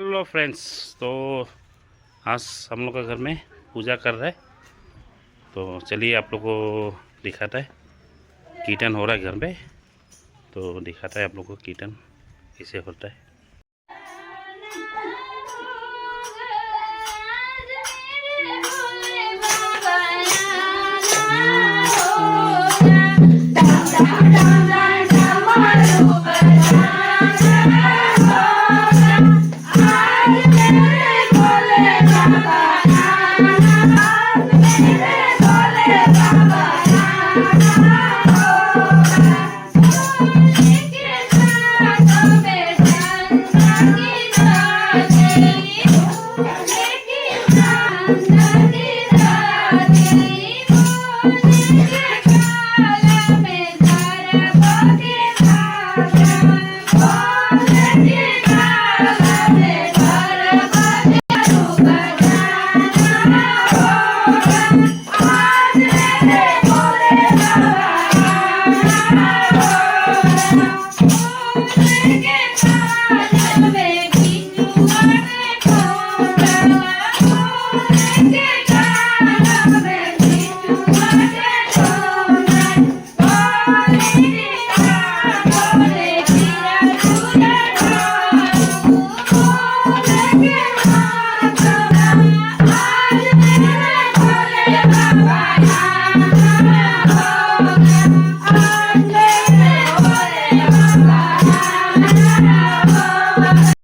Hello friends, तो आज हम लोग का घर में पूजा कर रहा है। तो चलिए आप लोग को दिखाता है। कीर्तन हो रहा है घर पे, तो दिखाता है आप लोग को कीर्तन कैसे होता है।